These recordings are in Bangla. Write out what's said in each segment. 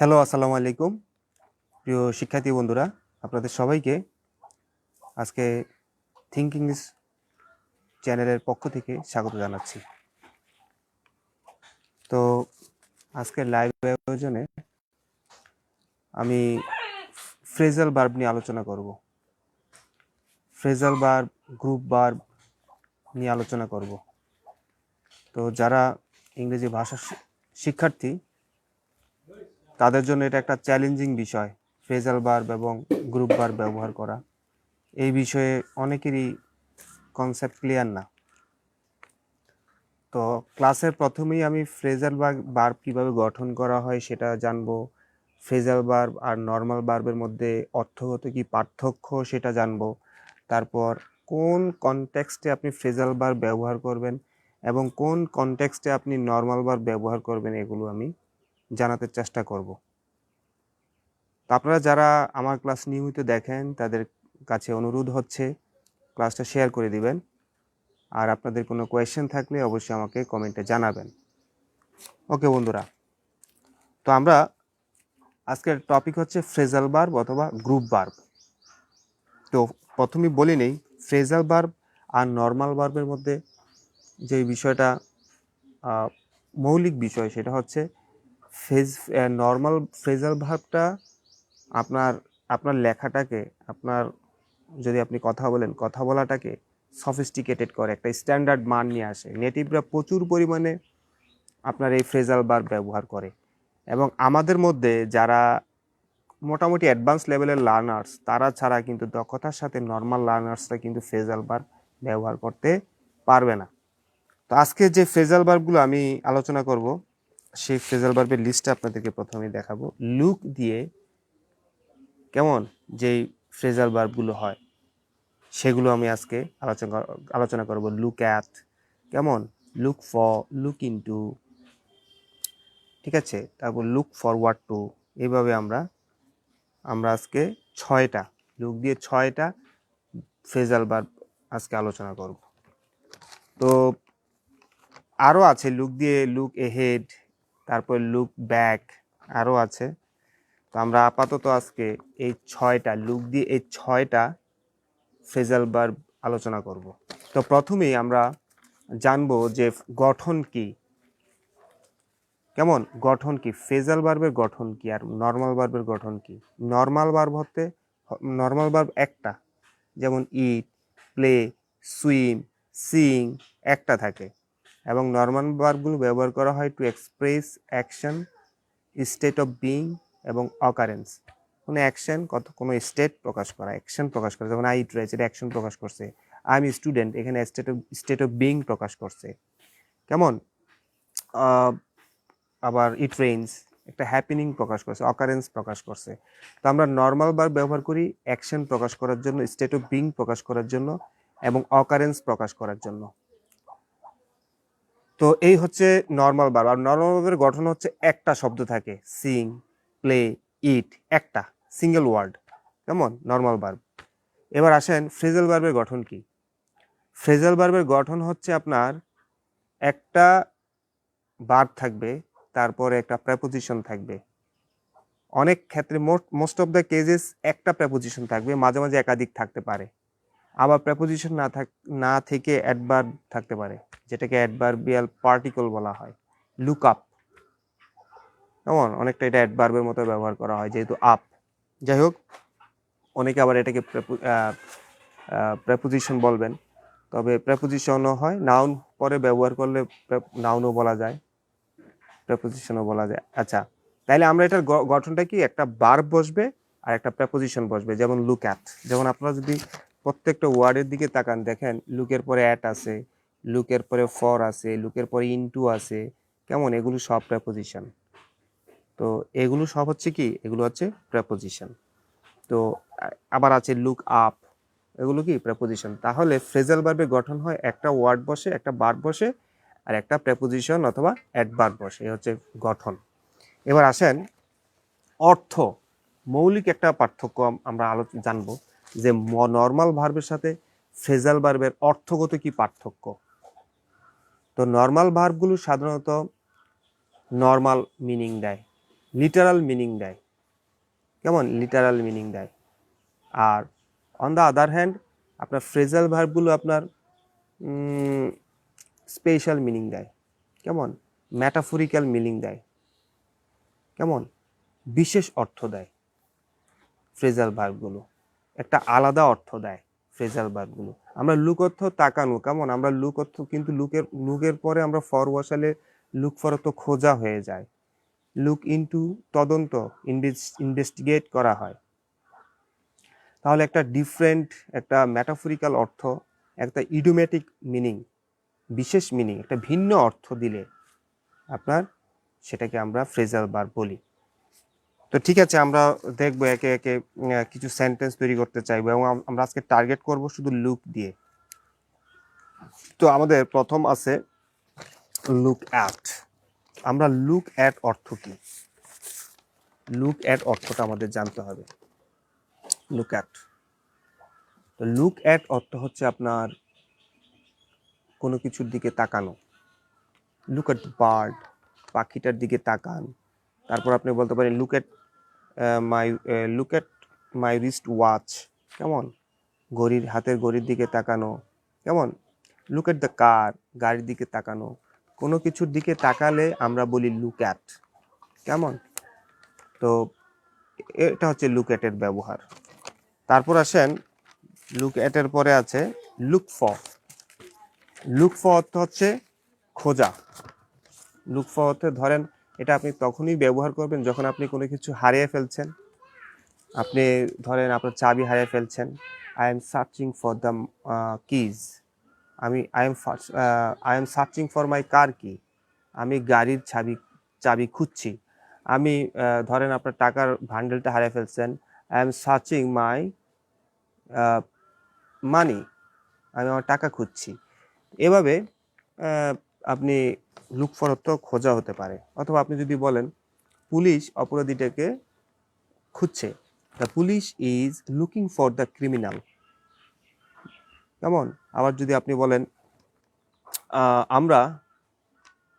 হ্যালো, আসসালামু আলাইকুম। প্রিয় শিক্ষার্থী বন্ধুরা, আপনাদের সবাইকে আজকে থিঙ্ক ইংলিশ চ্যানেলের পক্ষ থেকে স্বাগত জানাচ্ছি। তো আজকের লাইভ আয়োজনে আমি ফ্রেজাল ভার্ব নিয়ে আলোচনা করব। ফ্রেজাল ভার্ব, গ্রুপ ভার্ব নিয়ে আলোচনা করব। তো যারা ইংরেজি ভাষা শিক্ষার্থী তাদের জন্য এটা একটা চ্যালেঞ্জিং বিষয়, ফ্রেজাল ভার্ব এবং গ্রুপ ভার্ব ব্যবহার করা। এই বিষয়ে অনেকেরই কনসেপ্ট ক্লিয়ার না। তো ক্লাসের প্রথমেই আমি ফ্রেজাল ভার্ব কিভাবে গঠন করা হয় সেটা জানবো। ফ্রেজাল ভার্ব আর নর্মাল ভার্বের মধ্যে অর্থগত কি পার্থক্য সেটা জানবো। তারপর কোন কনটেক্সটে আপনি ফ্রেজাল ভার্ব ব্যবহার করবেন এবং কোন কনটেক্সটে আপনি নর্মাল ভার্ব ব্যবহার করবেন, এগুলো আমি জানাতে চেষ্টা করব। তো আপনারা যারা আমার ক্লাস নিয়মিত দেখেন তাদের কাছে অনুরোধ হচ্ছে ক্লাসটা শেয়ার করে দিবেন। আর আপনাদের কোনো কোয়েশ্চেন থাকলে অবশ্যই আমাকে কমেন্টে জানাবেন। ওকে বন্ধুরা, তো আমরা আজকের টপিক হচ্ছে ফ্রেজাল ভার্ব অথবা গ্রুপ ভার্ব। তো প্রথমেই বলি নেই, ফ্রেজাল ভার্ব আর নর্মাল ভার্বের মধ্যে যে বিষয়টা মৌলিক বিষয় সেটা হচ্ছে নর্মাল ফ্রেজাল ভার্বটা আপনার লেখাটাকে, আপনার যদি আপনি কথা বলেন, কথা বলাটাকে সফিস্টিকেটেড করে, একটা স্ট্যান্ডার্ড মান নিয়ে আসে। নেটিভরা প্রচুর পরিমাণে আপনার এই ফ্রেজাল ভার্ব ব্যবহার করে এবং আমাদের মধ্যে যারা মোটামুটি অ্যাডভান্স লেভেলের লার্নার্স তারা ছাড়া কিন্তু দক্ষতার সাথে নর্মাল লার্নার্সরা কিন্তু ফ্রেজাল ভার্ব ব্যবহার করতে পারবে না। তো আজকে যে ফ্রেজাল ভার্বগুলো আমি আলোচনা করব সেই ফ্রেজাল ভার্বের লিস্টটা আপনাদেরকে প্রথমে দেখাবো। লুক দিয়ে কেমন যেই ফ্রেজাল ভার্বগুলো হয় সেগুলো আমি আজকে আলোচনা করব। লুক অ্যাট, কেমন লুক ফর, লুক ইনটু, ঠিক আছে, তারপর লুক ফরওয়ার্ড টু। এইভাবে আমরা আজকে 6টা লুক দিয়ে 6টা ফ্রেজাল ভার্ব আজকে আলোচনা করব। তো আরও আছে লুক দিয়ে লুক এহেড, তারপর লুক ব্যাক, আরও আছে। তো আমরা আপাতত আজকে এই 6টা লুক দিয়ে এই 6টা ফ্রেজাল ভার্ব আলোচনা করব। তো প্রথমেই আমরা জানবো যে গঠন কি, কেমন গঠন কি, ফ্রেজাল ভার্বের গঠন কি আর নর্মাল ভার্বের গঠন কি। নর্মাল ভার্ব একটা, যেমন ইট, প্লে, সুইম, সিং একটা থাকে এবং নর্মাল ভার্বগুলো ব্যবহার করা হয় to express action, state of being এবং অকারেন্স। কোনো অ্যাকশন, কোনো স্টেট প্রকাশ করা, অ্যাকশন প্রকাশ করা। যেমন আই ইট রাইস, এটা অ্যাকশন প্রকাশ করছে। আই এম স্টুডেন্ট, এখানে স্টেট অফ বিং প্রকাশ করছে। কেমন আবার ইট রেইনস, একটা হ্যাপেনিং প্রকাশ করছে, অকারেন্স প্রকাশ করছে। তো আমরা নর্মাল ভার্ব ব্যবহার করি অ্যাকশন প্রকাশ করার জন্য, স্টেট অফ বিং প্রকাশ করার জন্য এবং অকারেন্স প্রকাশ করার জন্য। তো এই হচ্ছে নর্মাল ভার্ব। আর নর্মাল ভার্বের গঠন হচ্ছে একটা শব্দ থাকে, সিং, প্লে, ইট, একটা সিঙ্গেল ওয়ার্ড, কেমন নর্মাল ভার্ব। এবার আসেন ফ্রেজাল ভার্বের গঠন কি। ফ্রেজাল ভার্বের গঠন হচ্ছে আপনার একটা ভার্ব থাকবে, তারপরে একটা প্রেপোজিশন থাকবে। অনেক ক্ষেত্রে মোস্ট অফ দ্য কেসেস একটা প্রেপোজিশন থাকবে, মাঝে মাঝে একাধিক থাকতে পারে। আবার প্রেপোজিশন না থেকে অ্যাডভার্ব থাকতে পারে, যেটাকে অ্যাডভার্বিয়াল পার্টিকল বলা হয়। লুক আপ, কেমন অনেকটা এটা অ্যাডভার্বের মতো ব্যবহার করা হয় যেহেতু আপ। যাই হোক, অনেকে আবার এটাকে প্রেপোজিশন বলবেন, তবে প্রেপোজিশনও হয়, নাউন পরে ব্যবহার করলে নাউনও বলা যায়, প্রেপোজিশনও বলা যায়। আচ্ছা, তাইলে আমরা এটার গঠনটা কি, একটা ভার্ব বসবে আর একটা প্রেপোজিশন বসবে। যেমন লুক অ্যাট, যেমন আপনারা যদি প্রত্যেকটা ওয়ার্ডের দিকে তাকান, দেখেন লুকের পরে অ্যাট আছে, লুকের পরে ফর আছে, লুকের পরে ইনটু আছে, কেমন এগুলো সব প্রেপোজিশন। তো এগুলো সব হচ্ছে কি, এগুলো হচ্ছে প্রেপোজিশন। তো আবার আছে লুক আপ, এগুলো কি প্রেপোজিশন। তাহলে ফ্রেজাল ভার্বের গঠন হয় একটা ওয়ার্ড বসে, একটা ভার্ব বসে আর একটা প্রেপোজিশন অথবা অ্যাডভার্ব বসে, এই হচ্ছে গঠন। এবার আসেন অর্থ, মৌলিক একটা পার্থক্য আমরা জানবো যে নর্মাল ভার্বের সাথে ফ্রেজাল ভার্বের অর্থগত কি পার্থক্য। তো নর্মাল ভার্বগুলো সাধারণত নর্মাল মিনিং দেয়, লিটারাল মিনিং দেয়, কেমন, লিটারাল মিনিং দেয়। আর অন দ্য আদার হ্যান্ড আপনার ফ্রেজাল ভার্বগুলো আপনার স্পেশাল মিনিং দেয়, কেমন, ম্যাটাফোরিক্যাল মিনিং দেয়, কেমন, বিশেষ অর্থ দেয়। ফ্রেজাল ভার্বগুলো একটা আলাদা অর্থ দেয়। ফ্রেজাল ভার্বগুলো আমরা লুক অর্থ তাকানো, কেমন, আমরা লুক অর্থ, কিন্তু লুকের পরে আমরা ফর বসালে লুক ফর অর্থ খোঁজা হয়ে যায়। লুক ইনটু তদন্ত, ইনভেস্টিগেট করা হয়। তাহলে একটা ডিফারেন্ট, একটা ম্যাটাফোরিক্যাল অর্থ, একটা ইডিওমেটিক মিনিং, বিশেষ মিনিং, একটা ভিন্ন অর্থ দিলে আপনার সেটাকে আমরা ফ্রেজাল ভার্ব বলি। তো ঠিক আছে, আমরা দেখবো একে একে কিছু সেন্টেন্স তৈরি করতে চাইবো এবং আমরা আজকে টার্গেট করব শুধু লুক দিয়ে। তো আমাদের প্রথম আছে লুক অ্যাট। আমরা লুক অ্যাট অর্থ কি, লুক অ্যাট অর্থটা আমাদের জানতে হবে। লুক অ্যাট, তো লুক অ্যাট অর্থ হচ্ছে আপনার কোনো কিছুর দিকে তাকানো। লুক অ্যাট বার্ড, পাখিটার দিকে তাকান। তারপর আপনি বলতে পারেন look at my wrist watch, কেমন, ঘড়ির, হাতের ঘড়ির দিকে তাকানো, কেমন। লুক অ্যাট দ্য কার, গাড়ির দিকে তাকানো। কোনো কিছুর দিকে তাকালে আমরা বলি লুক অ্যাট, কেমন। তো এটা হচ্ছে লুক অ্যাটের ব্যবহার। তারপর আসেন লুক অ্যাটের পরে আছে লুক ফর। লুক ফর অর্থ হচ্ছে খোঁজা। লুক ফর অর্থে ধরেন এটা আপনি তখনই ব্যবহার করবেন যখন আপনি কোনো কিছু হারিয়ে ফেলছেন। আপনি ধরেন আপনার চাবি হারিয়ে ফেলছেন, I am searching for the keys. I am searching for my car key, আমি গাড়ির চাবি খুঁজছি। আমি ধরেন আপনার টাকার বান্ডেলটা হারিয়ে ফেলছেন, আই এম সার্চিং মাই মানি, আমি আমার টাকা খুঁজছি। এভাবে আপনি লুক ফর অর্থ খোঁজা হতে পারে। অথবা আপনি যদি বলেন পুলিশ অপরাধীটাকে খুঁজছে, the police is looking for the criminal, কেমন। আবার যদি আপনি বলেন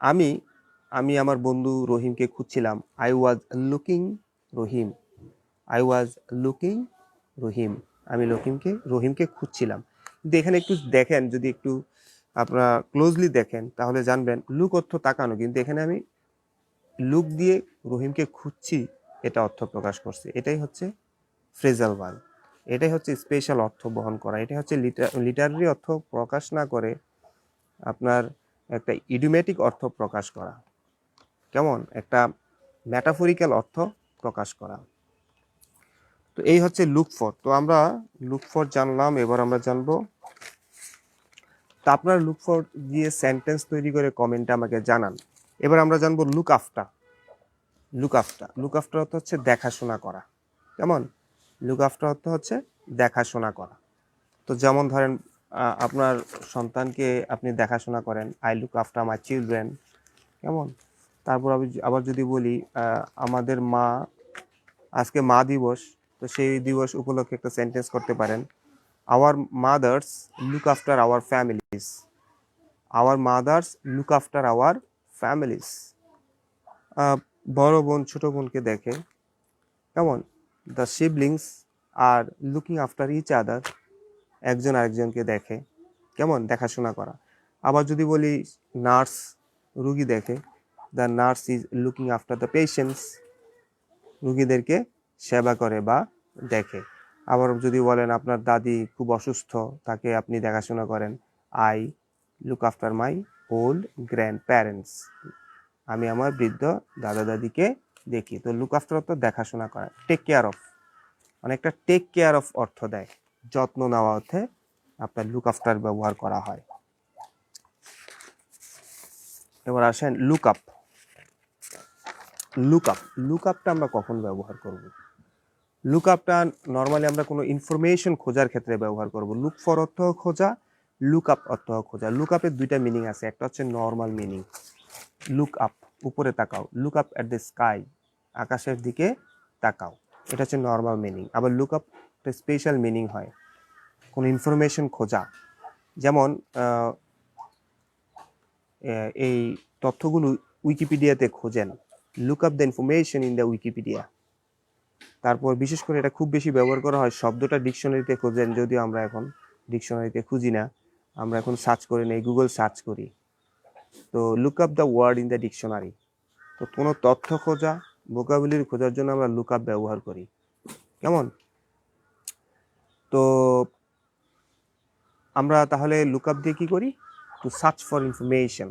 আমি আমি আমার বন্ধু রহিমকে খুঁজছিলাম, I was looking Rahim, I was looking Rahim, আমি রহিমকে খুঁজছিলাম। কিন্তু এখানে একটু দেখেন, যদি একটু আপনারা ক্লোজলি দেখেন তাহলে জানবেন লুক অর্থ তাকানো, কিন্তু এখানে আমি লুক দিয়ে রহিমকে খুঁজছি এটা অর্থ প্রকাশ করছে। এটাই হচ্ছে ফ্রেজাল ভার্ব, এটাই হচ্ছে স্পেশাল অর্থ বহন করা। এটাই হচ্ছে লিটারারি অর্থ প্রকাশ না করে আপনার একটা ইডিওমেটিক অর্থ প্রকাশ করা, কেমন, একটা ম্যাটাফোরিক্যাল অর্থ প্রকাশ করা। তো এই হচ্ছে লুক ফর। তো আমরা লুক ফর জানলাম, এবার আমরা জানবো, তা আপনারা লুক ফর দিয়ে সেন্টেন্স তৈরি করে কমেন্টে আমাকে জানান। এবার আমরা জানবো লুক আফটার। লুক আফটার অর্থ হচ্ছে দেখাশোনা করা, কেমন। লুক আফটার অর্থ হচ্ছে দেখাশোনা করা। তো যেমন ধরেন আপনার সন্তানকে আপনি দেখাশোনা করেন, I look after my children, কেমন। তারপর আমি আবার যদি বলি আমাদের মা, আজকে মা দিবস, তো সেই দিবস উপলক্ষে একটা সেন্টেন্স করতে পারেন, our mothers look after our families, our mothers look after our families. বড় বোন ছোট বোনকে দেখে, কেমন, the siblings are looking after each other, একজন আরেকজনকে দেখে, কেমন, দেখাশোনা করা। আবার যদি বলি নার্স রুগী দেখে, the nurse is looking after the patients, রুগীদেরকে সেবা করে বা দেখে। আবার যদি বলেন আপনার দাদি খুব অসুস্থ, তাকে আপনি দেখাশোনা করেন, I look after my old grand parents, আমি আমার বৃদ্ধ দাদা দাদিকে দেখি। তো লুক আফটার অর্থ দেখাশোনা করা, টেক কেয়ার অফ, অনেকটা টেক কেয়ার অফ অর্থ দেয়, যত্ন নেওয়া অর্থে আপনার লুক আফটার ব্যবহার করা হয়। এবার আসেন লুক আপ। লুক আপটা আমরা কখন ব্যবহার করব? লুক আপটা নর্মালি আমরা কোনো ইনফরমেশন খোঁজার ক্ষেত্রে ব্যবহার করব। লুক ফর অর্থ খোঁজা, লুক আপ অর্থ খোঁজা। লুক আপের দুইটা মিনিং আছে, একটা হচ্ছে নর্মাল মিনিং, লুক আপ উপরে তাকাও, look up at the sky, আকাশের দিকে তাকাও, এটা হচ্ছে নর্মাল মিনিং। আবার লুক আপ একটা স্পেশাল মিনিং হয়, কোনো ইনফরমেশন খোঁজা। যেমন এই তথ্যগুলো উইকিপিডিয়াতে খোঁজেন, look up the information in the Wikipedia. তারপর বিশেষ করে এটা খুব বেশি ব্যবহার করা হয় শব্দটা ডিকশনারিতে খোঁজেন, যদিও আমরা এখন ডিকশনারিতে খুঁজি না, আমরা এখন সার্চ করে নেই, গুগল সার্চ করি। তো look up the word in the dictionary. তো কোনো তথ্য খোঁজা, ভোকাবুলারি খোঁজার জন্য আমরা লুক আপ ব্যবহার করি। কেমন? তো আমরা তাহলে লুক আপ দিয়ে কি করি? To search for information,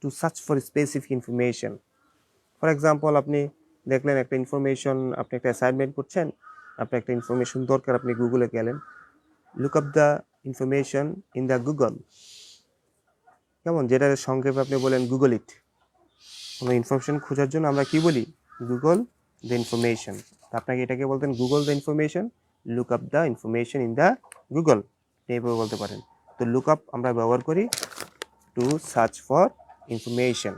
to search for specific information. For example, আপনি দেখলেন একটা ইনফরমেশন, আপনি একটা অ্যাসাইনমেন্ট করছেন, আপনার একটা ইনফরমেশন দরকার, আপনি গুগলে গেলেন, look up the information in the Google. কেমন? যেটার সংক্ষেপে আপনি বলেন গুগল ইট। কোনো ইনফরমেশন খোঁজার জন্য আমরা কি বলি? Google the information. আপনাকে এটাকে বলতেন Google the information, look up the information in the Google, এইভাবে বলতে পারেন। তো লুক আপ আমরা ব্যবহার করি টু সার্চ ফর ইনফরমেশন।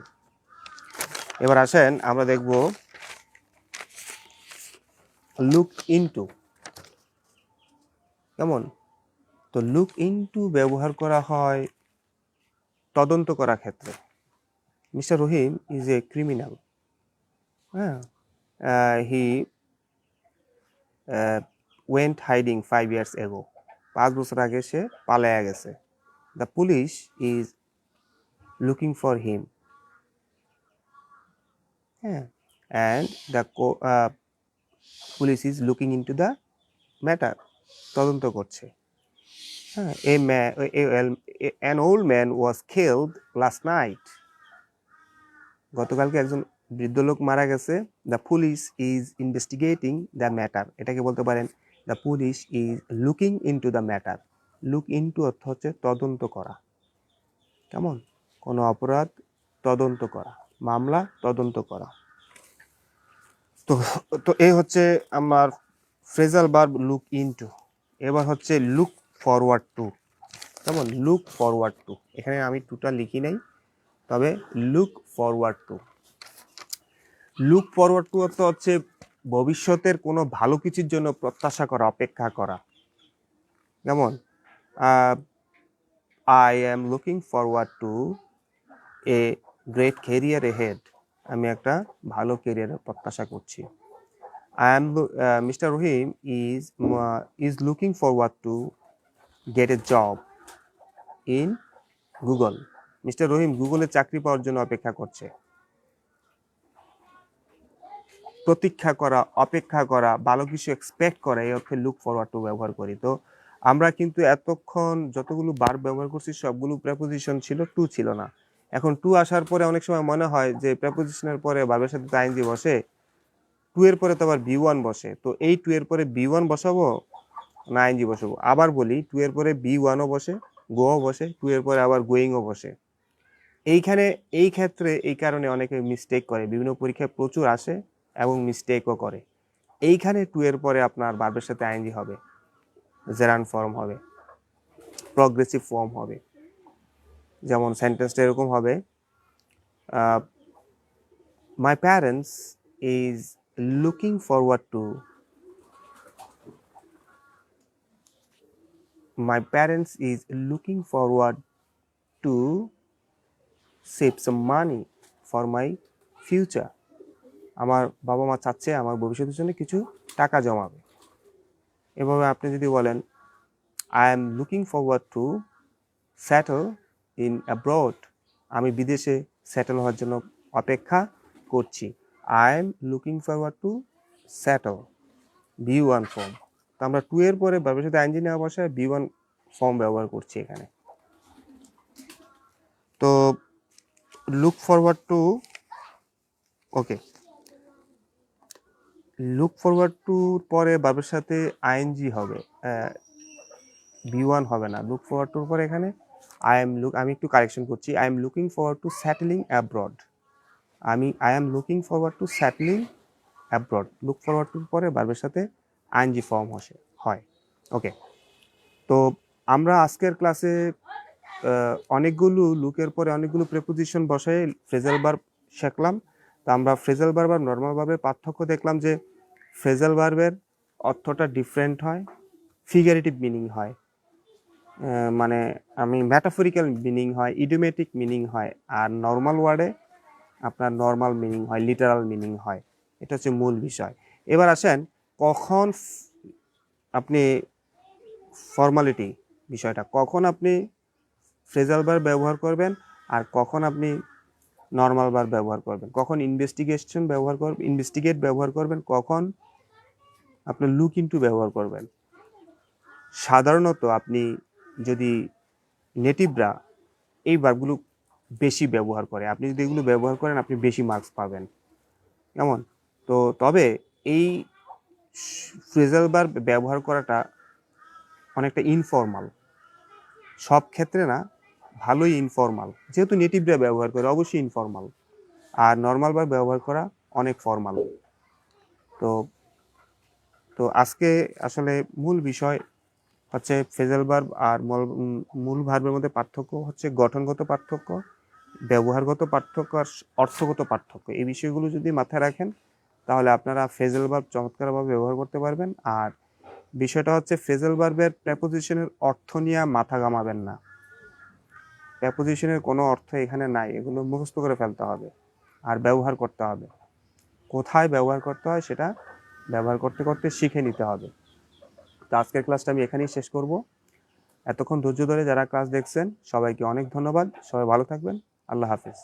এবার আসেন আমরা দেখব লুক ইনটু। কেমন? তো লুক ইনটু ব্যবহার করা হয় তদন্ত করার ক্ষেত্রে। Mister Rahim is a criminal. হ্যাঁ, he went hiding 5 years ago. 5 বছর আগে সে পালায়া গেছে। The police is looking for him. হ্যাঁ, and the police is looking into the matter, তদন্ত করছে। হ্যাঁ, an old man was killed last night. গতকালকে একজন বৃদ্ধ লোক মারা গেছে। The police is investigating the matter, এটাকে বলতে পারেন the police is looking into the matter. Look into অর্থ হচ্ছে তদন্ত করা। কেমন? কোনো অপরাধ তদন্ত করা, মামলা তদন্ত করা। তো তো এই হচ্ছে আমার ফ্রেজাল ভার্ব লুক ইনটু। এবার হচ্ছে লুক ফরওয়ার্ড টু। কেমন? লুক ফরওয়ার্ড টু, এখানে আমি টুটা লিখি নাই, তবে look forward to. Look forward to অর্থ হচ্ছে ভবিষ্যতের কোনো ভালো কিছুর জন্য প্রত্যাশা করা, অপেক্ষা করা। যেমন I am looking forward to a great career ahead. আমি একটা ভালো ক্যারিয়ারের প্রত্যাশা করছি। Mister Rahim is looking forward to get a job in Google. Mister Rahim গুগলে চাকরি পাওয়ার জন্য অপেক্ষা করছে। প্রতীক্ষা করা, অপেক্ষা করা, ভালো কিছু এক্সপেক্ট করা, এই অর্থে লুক ফরওয়ার্ড টু ব্যবহার করি। তো আমরা কিন্তু এতক্ষণ যতগুলো ভার্ব ব্যবহার করছি সবগুলো প্রেপোজিশন ছিল, টু ছিল না। এখন টু আসার পরে অনেক সময় মনে হয় যে প্রেপোজিশনের পরে ভার্বের সাথে আইএনজি বসে, টু এর পরে তো আবার বি ওয়ান বসে, তো এই টু এর পরে বি ওয়ান বসাবো না আইএনজি বসাবো? আবার বলি, টু এর পরে বি ওয়ানও বসে, গোও বসে, টু এর পরে আবার গোয়িংও বসে। এইখানে এই ক্ষেত্রে এই কারণে অনেকে মিস্টেক করে, বিভিন্ন পরীক্ষায় প্রচুর আসে এবং মিস্টেকও করে। এইখানে টু এর পরে আপনার ভার্বের সাথে আইএনজি হবে, জেরান্ড ফর্ম হবে, প্রগ্রেসিভ ফর্ম হবে। যেমন সেন্টেন্সটা এরকম হবে, my parents is looking forward two my parents is looking forward to save some money for my future. আমার বাবা মা চাচ্ছে আমার ভবিষ্যতের জন্য কিছু টাকা জমাবে। এভাবে আপনি যদি বলেন I am looking forward to settle in abroad, আমি বিদেশে সেটেল হওয়ার জন্য অপেক্ষা করছি। I am looking forward to settle, V one form. তো আমরা টু এর পরে ভার্বের সাথে আইএনজি নেওয়া বসায় বি ওয়ান ফর্ম ব্যবহার করছি এখানে। তো look forward to, okay, look forward to পরে ভার্বের সাথে আইএনজি হবে, বি ওয়ান হবে না। লুক ফরওয়ার্ড টুর পরে এখানে আমি একটু কারেকশন করছি, I am looking forward to settling abroad. I am looking forward to settling abroad. Look forward টুর পরে ভার্বের সাথে আইএনজি ফর্ম হয়। ওকে, তো আমরা আজকের ক্লাসে অনেকগুলো লুকের পরে অনেকগুলো প্রেপোজিশন বসায় ফ্রেজাল ভার্ব শিখলাম। তো আমরা ফ্রেজাল ভার্ব আর নর্মাল ভার্বের পার্থক্য দেখলাম যে ফ্রেজাল ভার্বের অর্থটা ডিফারেন্ট হয়, ফিগারেটিভ মিনিং হয়, মানে ম্যাটাফরিক্যাল মিনিং হয়, ইডিওমেটিক মিনিং হয়। আর নর্মাল ওয়ার্ডে আপনার নর্মাল মিনিং হয়, লিটারাল মিনিং হয়। এটা হচ্ছে মূল বিষয়। এবার আসেন কখন আপনি ফর্মালিটি বিষয়টা, কখন আপনি ফ্রেজাল ভার্ব ব্যবহার করবেন আর কখন আপনি নর্মাল ভার্ব ব্যবহার করবেন, কখন ইনভেস্টিগেট ব্যবহার করবেন, কখন আপনি লুক ইনটু ব্যবহার করবেন। সাধারণত আপনি যদি নেটিভরা এই ভার্বগুলো বেশি ব্যবহার করে, আপনি যদি এগুলো ব্যবহার করেন আপনি বেশি মার্কস পাবেন। কেমন? তো তবে এই ফ্রেজাল ভার্ব ব্যবহার করাটা অনেকটা ইনফর্মাল, সব ক্ষেত্রে না, ভালোই ইনফর্মাল। যেহেতু নেটিভরা ব্যবহার করে অবশ্যই ইনফর্মাল, আর নর্মাল ভার্ব ব্যবহার করা অনেক ফর্মাল। তো তো আজকে আসলে মূল বিষয় হচ্ছে ফ্রেজাল ভার্ব আর মূল ভার্বের মধ্যে পার্থক্য হচ্ছে গঠনগত পার্থক্য, ব্যবহারগত পার্থক্য আর অর্থগত পার্থক্য। এই বিষয়গুলো যদি মাথায় রাখেন তাহলে আপনারা ফ্রেজাল ভার্ব চমৎকারভাবে ব্যবহার করতে পারবেন। আর বিষয়টা হচ্ছে ফ্রেজাল ভার্বের প্রেপোজিশনের অর্থ নিয়ে মাথা ঘামাবেন না। প্রেপোজিশনের কোনো অর্থ এখানে নাই, এগুলো মুখস্থ করে ফেলতে হবে আর ব্যবহার করতে হবে। কোথায় ব্যবহার করতে হয় সেটা ব্যবহার করতে করতে শিখে নিতে হবে। তো আজকের ক্লাসটা আমি এখানেই শেষ করব। এতক্ষণ ধৈর্য ধরে যারা ক্লাস দেখছেন সবাইকে অনেক ধন্যবাদ। সবাই ভালো থাকবেন। আল্লাহ হাফেজ।